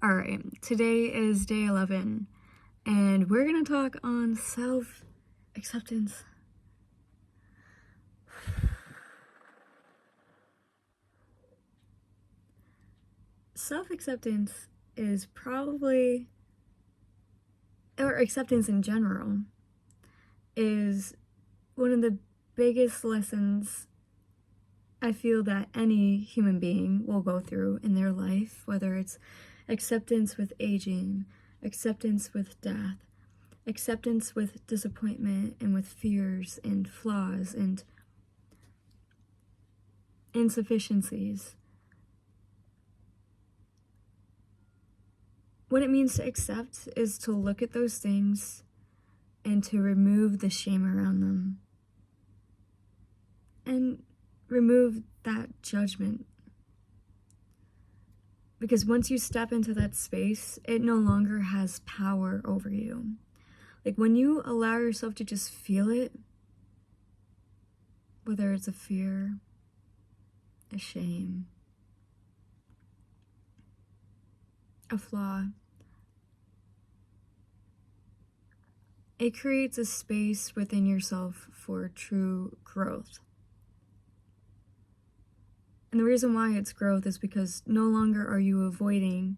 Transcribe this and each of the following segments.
Alright, today is day 11, and we're gonna talk on self-acceptance. Self-acceptance is probably, or acceptance in general, is one of the biggest lessons I feel that any human being will go through in their life, whether it's acceptance with aging, acceptance with death, acceptance with disappointment and with fears and flaws and insufficiencies. What it means to accept is to look at those things and to remove the shame around them and remove that judgment. Because once you step into that space, it no longer has power over you. Like when you allow yourself to just feel it, whether it's a fear, a shame, a flaw, it creates a space within yourself for true growth. And the reason why it's growth is because no longer are you avoiding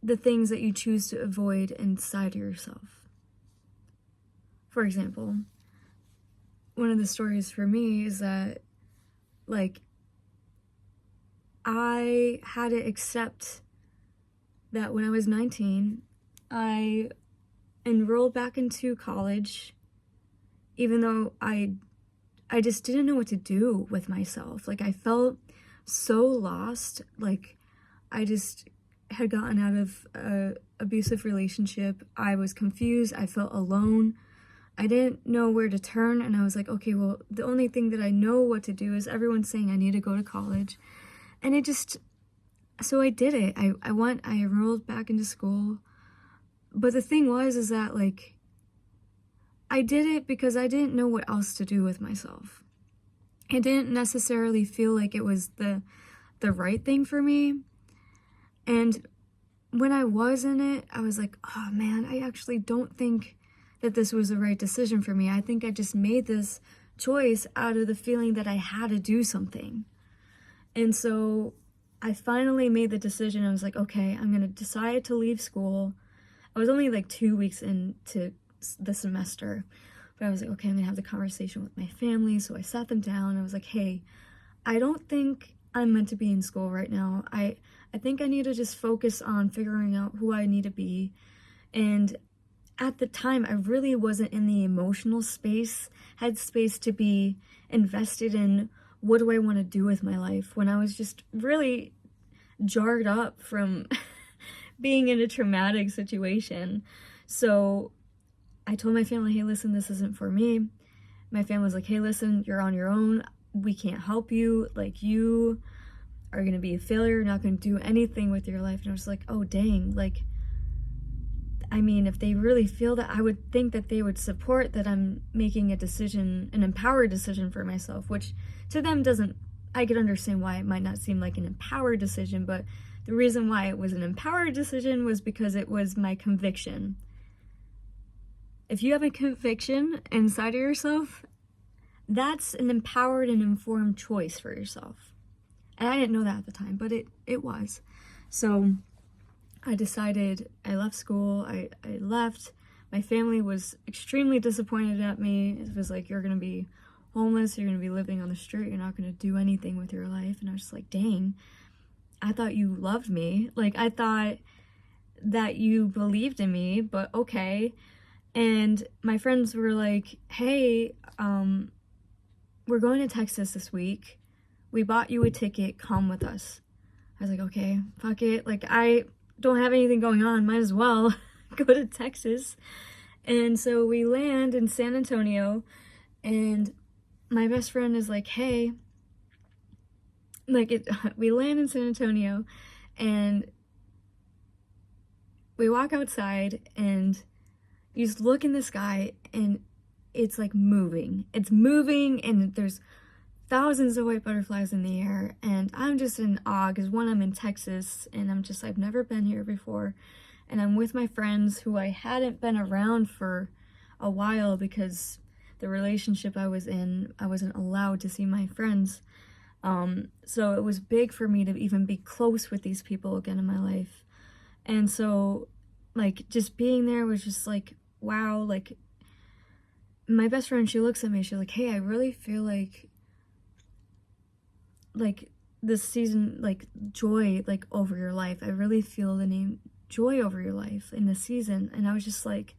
the things that you choose to avoid inside of yourself. For example, one of the stories for me is that, I had to accept that when I was 19, I enrolled back into college, even though I just didn't know what to do with myself. I felt so lost. I just had gotten out of an abusive relationship. I was confused. I felt alone. I didn't know where to turn, and I was like, okay, well, the only thing that I know what to do is everyone's saying I need to go to college. And so I did it. I enrolled back into school. But the thing is that, I did it because I didn't know what else to do with myself. I didn't necessarily feel like it was the right thing for me. And when I was in it, I was like, oh man, I actually don't think that this was the right decision for me. I think I just made this choice out of the feeling that I had to do something. And so I finally made the decision. I was like, okay, I'm going to decide to leave school. I was only 2 weeks into the semester, but I was like, okay, I'm gonna have the conversation with my family. So I sat them down. I was like, hey, I don't think I'm meant to be in school right now. I think I need to just focus on figuring out who I need to be. And at the time, I really wasn't in the emotional headspace to be invested in what do I want to do with my life, when I was just really jarred up from being in a traumatic situation. So I told my family, hey, listen, this isn't for me. My family was like, hey, listen, you're on your own. We can't help you. You are going to be a failure. You're not going to do anything with your life. And I was like, oh, dang. If they really feel that, I would think that they would support that I'm making a decision, an empowered decision for myself, which to them I could understand why it might not seem like an empowered decision, but the reason why it was an empowered decision was because it was my conviction. If you have a conviction inside of yourself, that's an empowered and informed choice for yourself. And I didn't know that at the time, but it was. So I decided, I left school, I left. My family was extremely disappointed at me. It was like, you're going to be homeless, you're going to be living on the street, you're not going to do anything with your life. And I was just like, dang, I thought you loved me. I thought that you believed in me, but okay. And my friends were like, hey, we're going to Texas this week. We bought you a ticket. Come with us. I was like, okay, fuck it. I don't have anything going on. Might as well go to Texas. And so we land in San Antonio, and my best friend is like, hey, we land in San Antonio, and we walk outside, and you just look in the sky, and it's moving. It's moving, and there's thousands of white butterflies in the air, and I'm just in awe because one, I'm in Texas, and I've never been here before, and I'm with my friends who I hadn't been around for a while because the relationship I was in, I wasn't allowed to see my friends. So it was big for me to even be close with these people again in my life. And so, like, just being there was just like, wow. Like, my best friend, she looks at me, she's like, hey, I really feel like this season, like, joy, like, over your life. I really feel the name joy over your life in this season. And I was just like,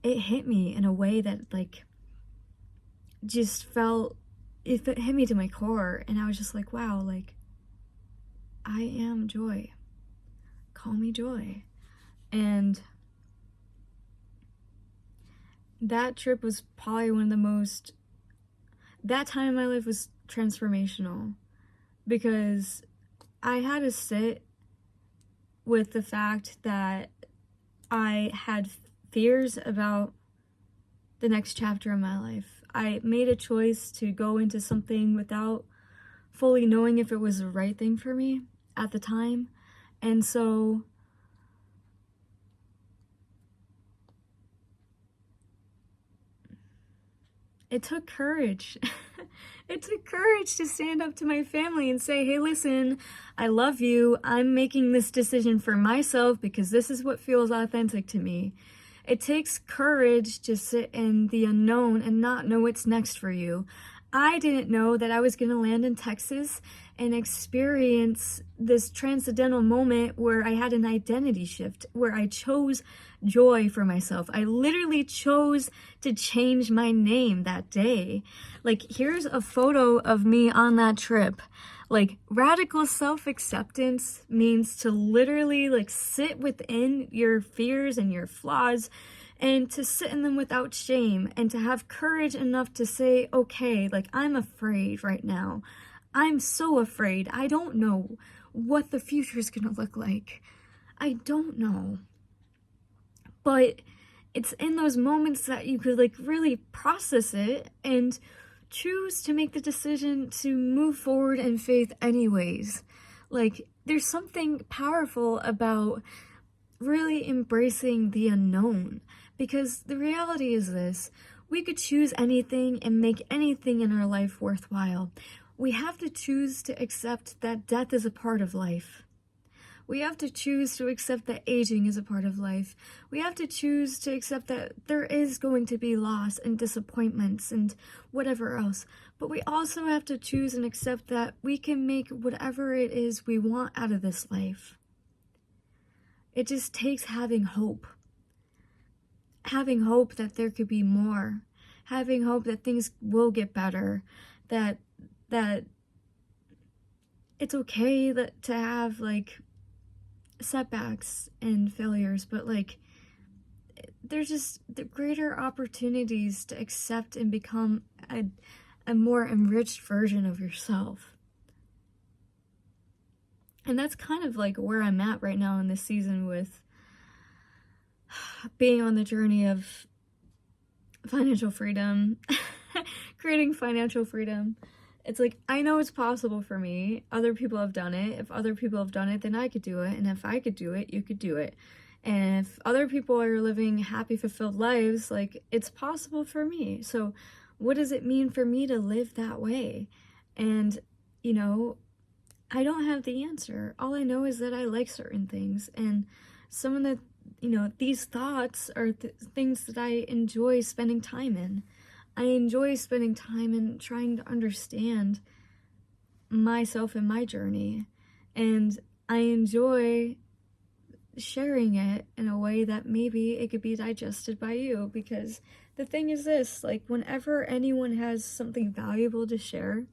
it hit me in a way that, like, just felt, it hit me to my core. And I was just like, wow, like, I am joy. Call me joy. And that trip was probably one of the most, that time in my life was transformational, because I had to sit with the fact that I had fears about the next chapter of my life. I made a choice to go into something without fully knowing if it was the right thing for me at the time. And so it took courage. It took courage to stand up to my family and say, hey, listen, I love you. I'm making this decision for myself because this is what feels authentic to me. It takes courage to sit in the unknown and not know what's next for you. I didn't know that I was going to land in Texas and experience this transcendental moment where I had an identity shift, where I chose joy for myself. I literally chose to change my name that day. Like, here's a photo of me on that trip. Like, radical self-acceptance means to literally, like, sit within your fears and your flaws, and to sit in them without shame, and to have courage enough to say, okay, like, I'm afraid right now. I'm so afraid. I don't know what the future is gonna look like. I don't know. But it's in those moments that you could, like, really process it and choose to make the decision to move forward in faith anyways. Like, there's something powerful about really embracing the unknown, because the reality is this: we could choose anything and make anything in our life worthwhile. We have to choose to accept that death is a part of life. We have to choose to accept that aging is a part of life. We have to choose to accept that there is going to be loss and disappointments and whatever else. But we also have to choose and accept that we can make whatever it is we want out of this life. It just takes having hope. Having hope that there could be more. Having hope that things will get better. That it's okay to have, like, setbacks and failures, but, like, there's just the greater opportunities to accept and become a more enriched version of yourself. And that's kind of like where I'm at right now in this season, with being on the journey of financial freedom, creating financial freedom. It's like, I know it's possible for me. Other people have done it. If other people have done it, then I could do it. And if I could do it, you could do it. And if other people are living happy, fulfilled lives, like, it's possible for me. So what does it mean for me to live that way? And, you know, I don't have the answer. All I know is that I like certain things. And some of the, these thoughts are things that I enjoy spending time in. I enjoy spending time in trying to understand myself and my journey. And I enjoy sharing it in a way that maybe it could be digested by you. Because the thing is this, like, whenever anyone has something valuable to share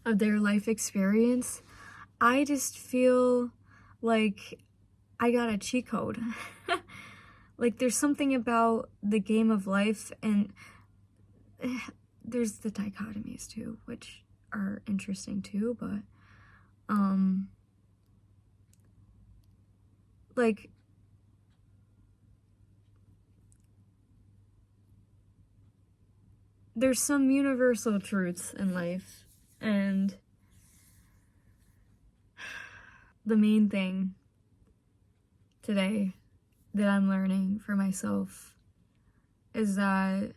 of their life experience, I just feel like I got a cheat code. Like, there's something about the game of life, and there's the dichotomies too, which are interesting too, but like, there's some universal truths in life, and the main thing today that I'm learning for myself is that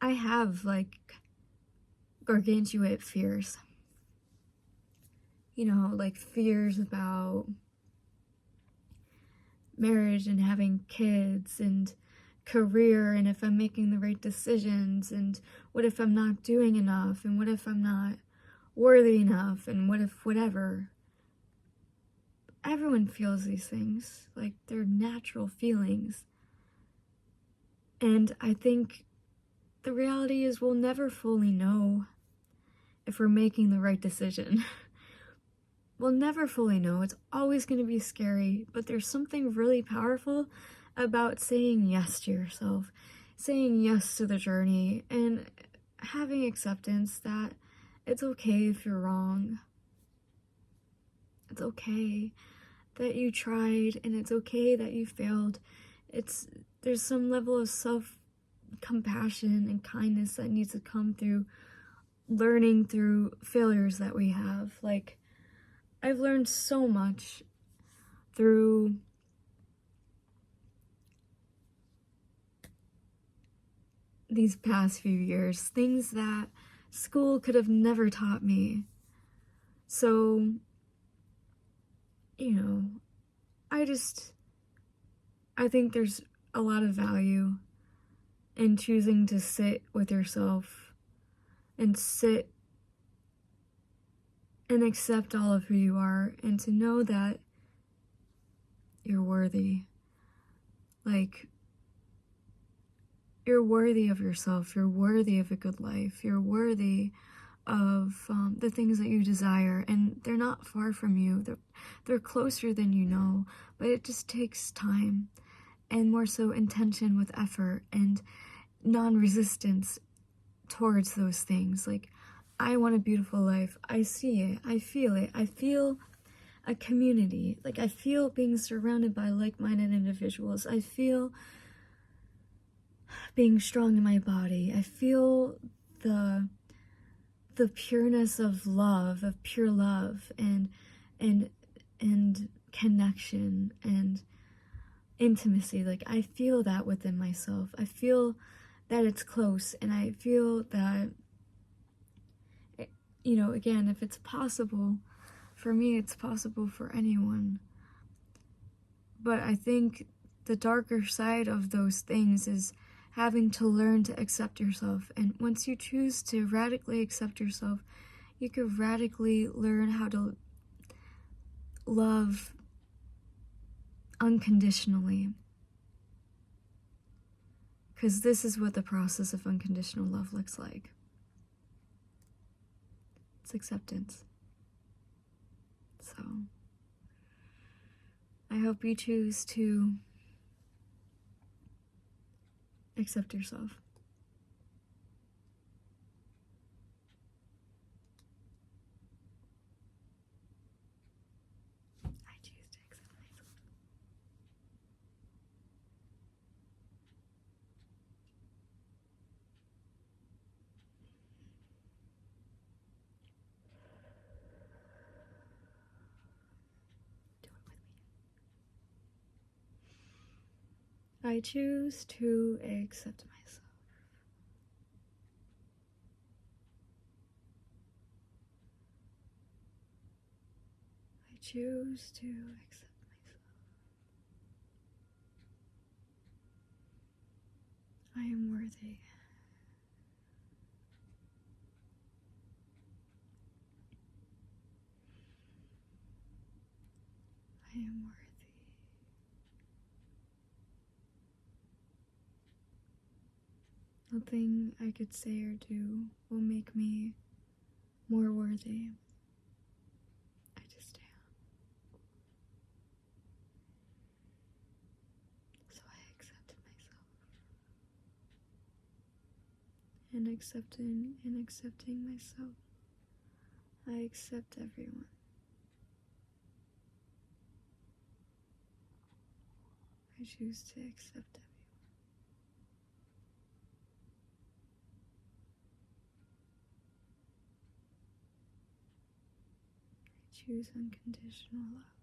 I have like gargantuan fears. You know, like fears about marriage and having kids and career, and if I'm making the right decisions, and what if I'm not doing enough, and what if I'm not worthy enough, and what if whatever. Everyone feels these things, like they're natural feelings. And I think the reality is we'll never fully know if we're making the right decision. We'll never fully know. It's always going to be scary, but there's something really powerful about saying yes to yourself, saying yes to the journey, and having acceptance that it's okay if you're wrong. It's okay that you tried, and it's okay that you failed. There's some level of self-compassion and kindness that needs to come through learning through failures that we have. Like, I've learned so much through these past few years, things that school could have never taught me. So, you know, I think there's a lot of value in choosing to sit with yourself and sit and accept all of who you are, and to know that you're worthy. Like, you're worthy of yourself, you're worthy of a good life, you're worthy of the things that you desire, and they're not far from you. They're closer than you know, but it just takes time, and more so intention with effort and non-resistance towards those things. Like, I want a beautiful life. I see it. I feel it. I feel a community. Like, I feel being surrounded by like-minded individuals. I feel being strong in my body. I feel the pureness of love, of pure love, and connection and intimacy. Like, I feel that within myself. I feel that it's close, and I feel that, you know, again, if it's possible for me, it's possible for anyone. But I think the darker side of those things is having to learn to accept yourself. And once you choose to radically accept yourself, you can radically learn how to love unconditionally. Because this is what the process of unconditional love looks like. It's acceptance. So, I hope you choose to accept yourself. I choose to accept myself. Do it with me. I choose to accept myself. I choose to accept myself. I am worthy. I am worthy. Nothing I could say or do will make me more worthy. I just am. So I accept myself. And accepting myself, I accept everyone. I choose to accept everyone. choose unconditional love.